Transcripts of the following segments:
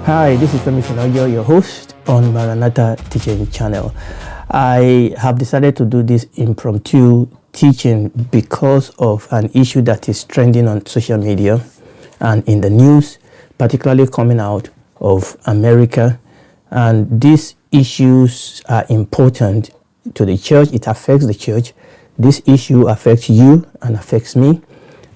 Hi, this is Femi Finoyo, your host on Maranatha teaching channel. I have decided to do this impromptu teaching because of an issue that is trending on social media and in the news, particularly coming out of America. And these issues are important to the church. It affects the church. This issue affects you and affects me.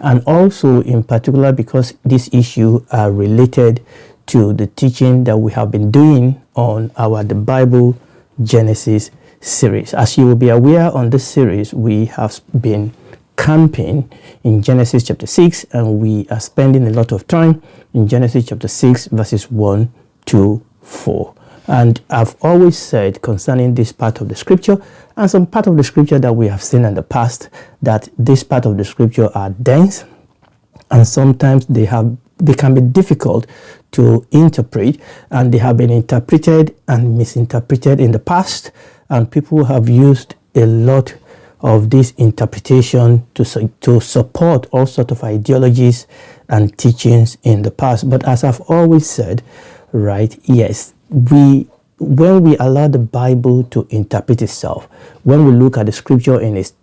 And also in particular because these issues are related to the teaching that we have been doing on our The Bible Genesis series. As you will be aware, on this series, we have been camping in Genesis chapter 6, and we are spending a lot of time in Genesis chapter 6, verses 1 to 4. And I've always said concerning this part of the scripture and some part of the scripture that we have seen in the past, that this part of the scripture are dense, and sometimes they can be difficult to interpret, and they have been interpreted and misinterpreted in the past, and people have used a lot of this interpretation to support all sorts of ideologies and teachings in the past. But as I've always said, right, yes, when we allow the Bible to interpret itself, when we look at the scripture in its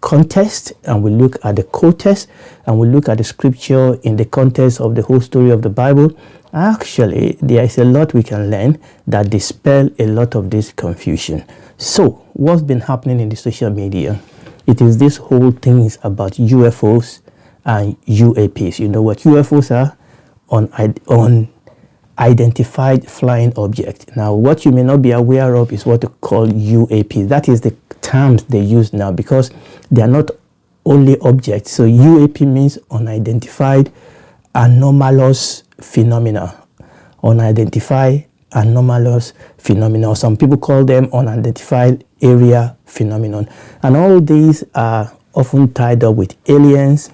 context, and we look at the context, and we look at the scripture in the context of the whole story of the Bible, actually there is a lot we can learn that dispel a lot of this confusion. So what's been happening in the social media? It is this whole thing about UFOs and UAPs. You know what UFOs are? Unidentified flying object. Now, what you may not be aware of is what they call UAP. That is the terms they use now, because they are not only objects. So UAP means unidentified anomalous phenomena. Unidentified anomalous phenomena. Some people call them unidentified area phenomenon. And all these are often tied up with aliens,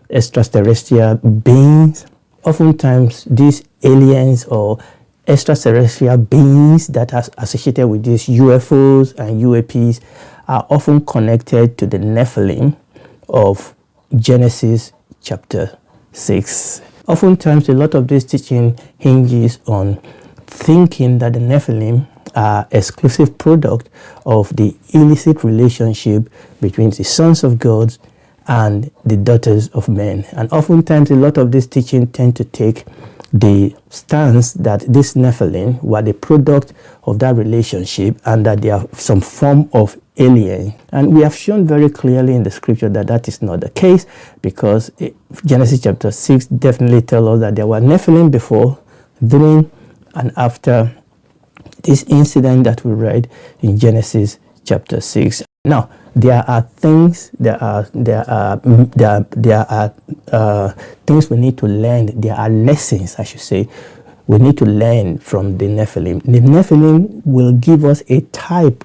extraterrestrial beings. Oftentimes, these aliens or extraterrestrial beings that are associated with these UFOs and UAPs are often connected to the Nephilim of Genesis chapter 6. Oftentimes, a lot of this teaching hinges on thinking that the Nephilim are exclusive product of the illicit relationship between the sons of God and the daughters of men. And oftentimes, a lot of this teaching tend to take the stance that this Nephilim were the product of that relationship and that they are some form of alien. And we have shown very clearly in the scripture that that is not the case, because Genesis chapter 6 definitely tells us that there were Nephilim before, during, and after this incident that we read in Genesis chapter 6. Now, there are things, there are things we need to learn. There are lessons, I should say, we need to learn from the Nephilim. The Nephilim will give us a type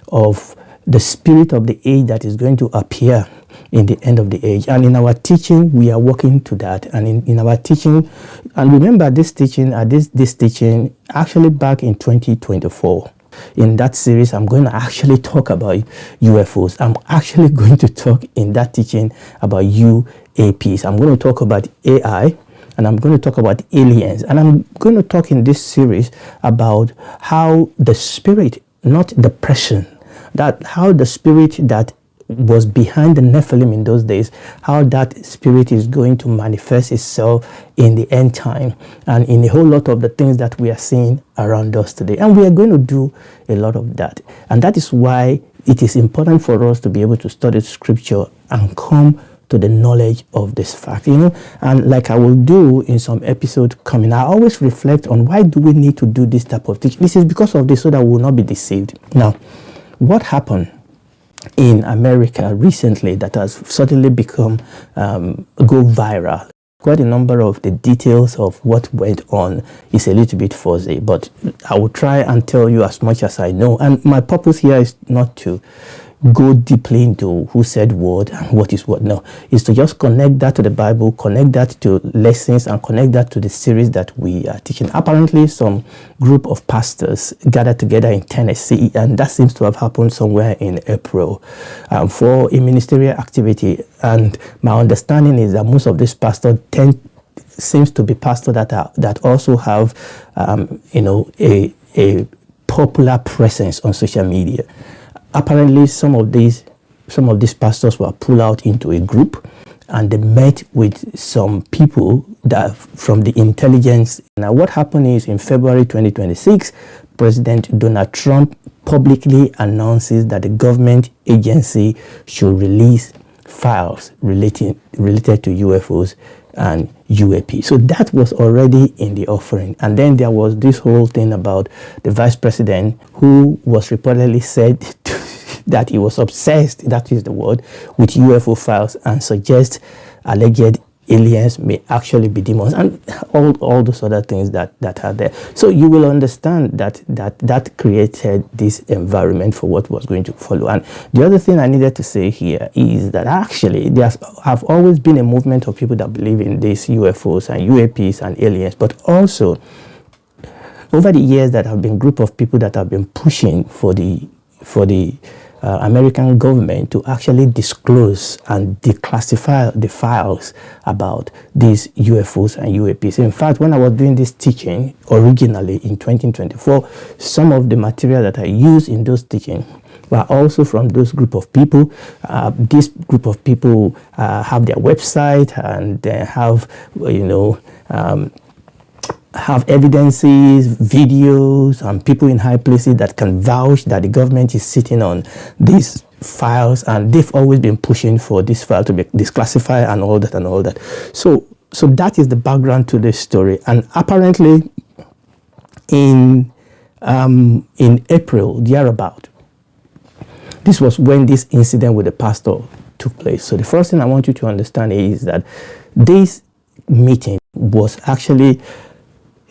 of the spirit of the age that is going to appear in the end of the age. And in our teaching, we are working to that. And in our teaching, and remember this teaching, this teaching actually back in 2024. In that series, I'm going to actually talk about UFOs. I'm actually going to talk in that teaching about UAPs. I'm going to talk about AI, and I'm going to talk about aliens. And I'm going to talk in this series about how the spirit, not the person, that how the spirit that was behind the Nephilim in those days, how that spirit is going to manifest itself in the end time and in a whole lot of the things that we are seeing around us today. And we are going to do a lot of that. And that is why it is important for us to be able to study scripture and come to the knowledge of this fact, and like I will do in some episode coming, I always reflect on why do we need to do this type of teaching. This is because of this, so that we will not be deceived. Now, what happened in America recently that has suddenly become go viral? Quite a number of the details of what went on is a little bit fuzzy, but I will try and tell you as much as I know. And my purpose here is not to go deeply into who said what and what is what. No, is to just connect that to the Bible, connect that to lessons, and connect that to the series that we are teaching. Apparently, some group of pastors gathered together in Tennessee, and that seems to have happened somewhere in April for a ministerial activity. And my understanding is that most of these pastors tend seems to be pastors that also have, a popular presence on social media. Apparently, some of these pastors were pulled out into a group, and they met with some people that from the intelligence. Now, what happened is in February 2026, President Donald Trump publicly announces that the government agency should release files related to UFOs and UAP. So that was already in the offering. And then there was this whole thing about the vice president, who was reportedly said that he was obsessed, that is the word, with UFO files, and suggests alleged aliens may actually be demons, and all those other things that are there. So you will understand that created this environment for what was going to follow. And the other thing I needed to say here is that actually there have always been a movement of people that believe in these UFOs and UAPs and aliens, but also over the years that have been a group of people that have been pushing for the American government to actually disclose and declassify the files about these UFOs and UAPs. In fact, when I was doing this teaching originally in 2024, some of the material that I used in those teachings were also from those group of people. This group of people have their website, and they have, have evidences, videos, and people in high places that can vouch that the government is sitting on these files, and they've always been pushing for this file to be declassified and all that. So that is the background to this story. And apparently in April, thereabout, this was when this incident with the pastor took place. So the first thing I want you to understand is that this meeting was actually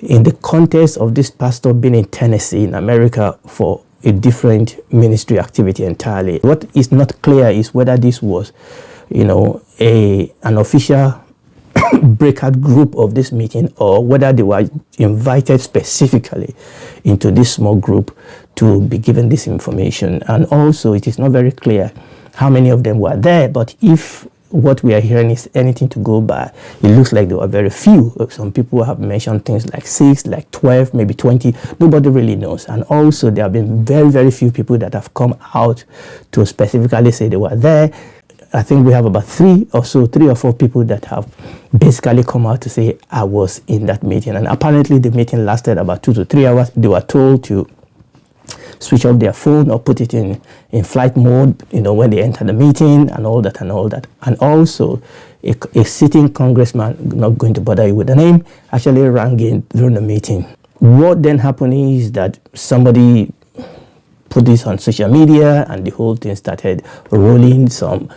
in the context of this pastor being in Tennessee in America for a different ministry activity entirely. What is not clear is whether this was, an official breakout group of this meeting, or whether they were invited specifically into this small group to be given this information. And also, it is not very clear how many of them were there, but if what we are hearing is anything to go by, it looks like there were very few. Some people have mentioned things like 6, like 12, maybe 20. Nobody really knows. And also, there have been very, very few people that have come out to specifically say they were there. I think we have about 3 or 4 people that have basically come out to say, I was in that meeting. And apparently the meeting lasted about 2 to 3 hours. They were told to switch off their phone or put it in flight mode, when they enter the meeting and all that. And also, a sitting congressman, not going to bother you with the name, actually rang in during the meeting. What then happened is that somebody put this on social media, and the whole thing started rolling. Some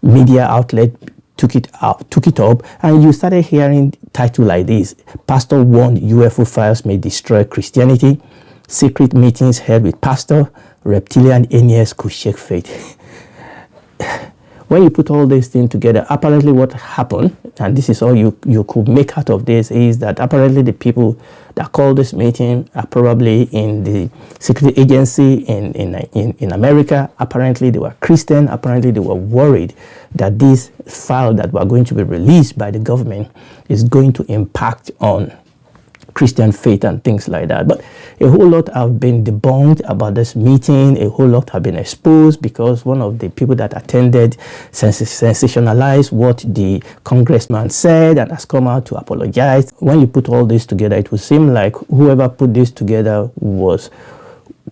media outlet took it up, and you started hearing title like this: Pastor warned UFO files may destroy Christianity. Secret meetings held with pastor, reptilian aliens could shake faith. When you put all these things together, apparently what happened, and this is all you could make out of this, is that apparently the people that called this meeting are probably in the secret agency in America. Apparently they were Christian. Apparently they were worried that this file that were going to be released by the government is going to impact on Christian faith and things like that. But a whole lot have been debunked about this meeting. A whole lot have been exposed, because one of the people that attended sensationalized what the congressman said and has come out to apologize. When you put all this together, it would seem like whoever put this together was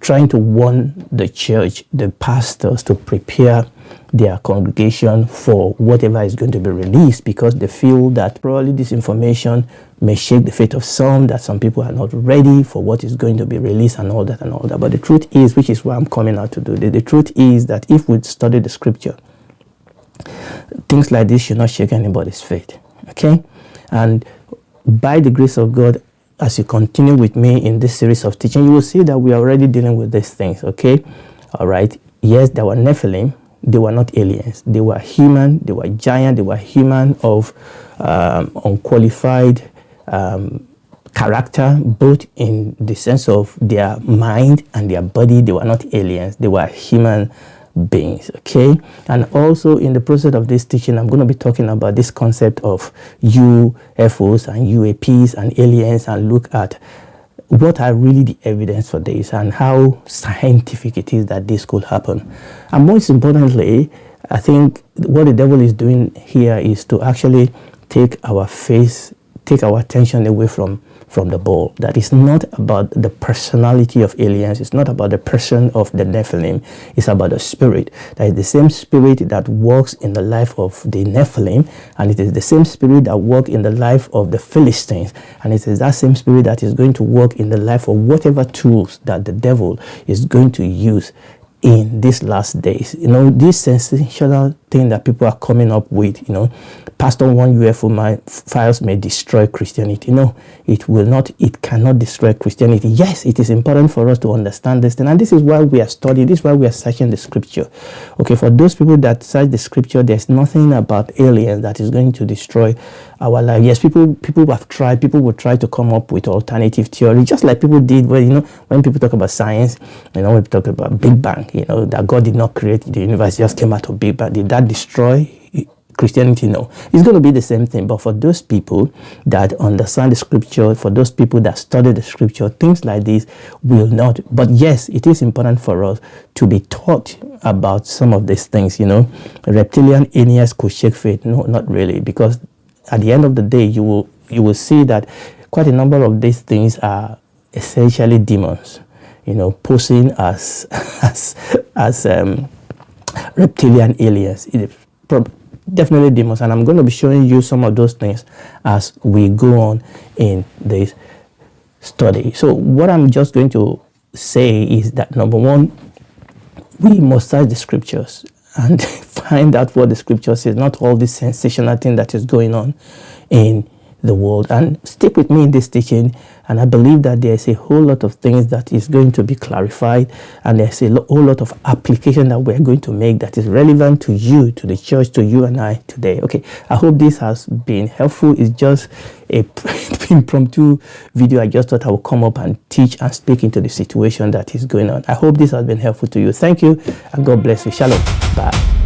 trying to warn the church, the pastors, to prepare their congregation for whatever is going to be released, because they feel that probably this information may shake the faith of some, that some people are not ready for what is going to be released and all that. But the truth is, which is why I'm coming out to do this, the truth is that if we study the scripture, things like this should not shake anybody's faith, okay? And by the grace of God, as you continue with me in this series of teaching, you will see that we are already dealing with these things, okay? All right. Yes, there were Nephilim. They were not aliens. They were human. They were giant. They were human of unqualified character, both in the sense of their mind and their body. They were not aliens. They were human beings. Okay, and also in the process of this teaching, I'm going to be talking about this concept of UFOs and UAPs and aliens, and look at what are really the evidence for this and how scientific it is that this could happen. And most importantly, I think what the devil is doing here is to actually take our attention away from the ball. That is not about the personality of aliens. It's not about the person of the Nephilim. It's about the spirit. That is the same spirit that works in the life of the Nephilim, and it is the same spirit that works in the life of the Philistines, and it is that same spirit that is going to work in the life of whatever tools that the devil is going to use in these last days. You know, this sensational thing that people are coming up with, you know, Pastor, one UFO files may destroy Christianity. No, it will not. It cannot destroy Christianity. Yes, it is important for us to understand this thing, and this is why we are studying. This is why we are searching the scripture. Okay, for those people that search the scripture, there's nothing about aliens that is going to destroy our life. Yes, people have tried. People will try to come up with alternative theory, just like people did when, you know, when people talk about science, you know, when people talk about Big Bang, you know, that God did not create the universe, just came out of Big Bang. Did that destroy Christianity? No. It's going to be the same thing. But for those people that understand the scripture, for those people that study the scripture, things like this will not. But yes, it is important for us to be taught about some of these things. You know, reptilian aliens could shake faith. No, not really, because at the end of the day, you will see that quite a number of these things are essentially demons, you know, posing as reptilian aliens. It is definitely demons, and I'm going to be showing you some of those things as we go on in this study. So what I'm just going to say is that, number one, we must search the scriptures and find out what the scripture says, not all this sensational thing that is going on in the world. And stick with me in this teaching, and I believe that there's a whole lot of things that is going to be clarified, and there's a whole lot of application that we're going to make that is relevant to you, to the church, to you and I today. Okay, I hope this has been helpful. It's just a impromptu video. I just thought I would come up and teach and speak into the situation that is going on. I hope this has been helpful to you. Thank you, and God bless you. Shalom. Bye.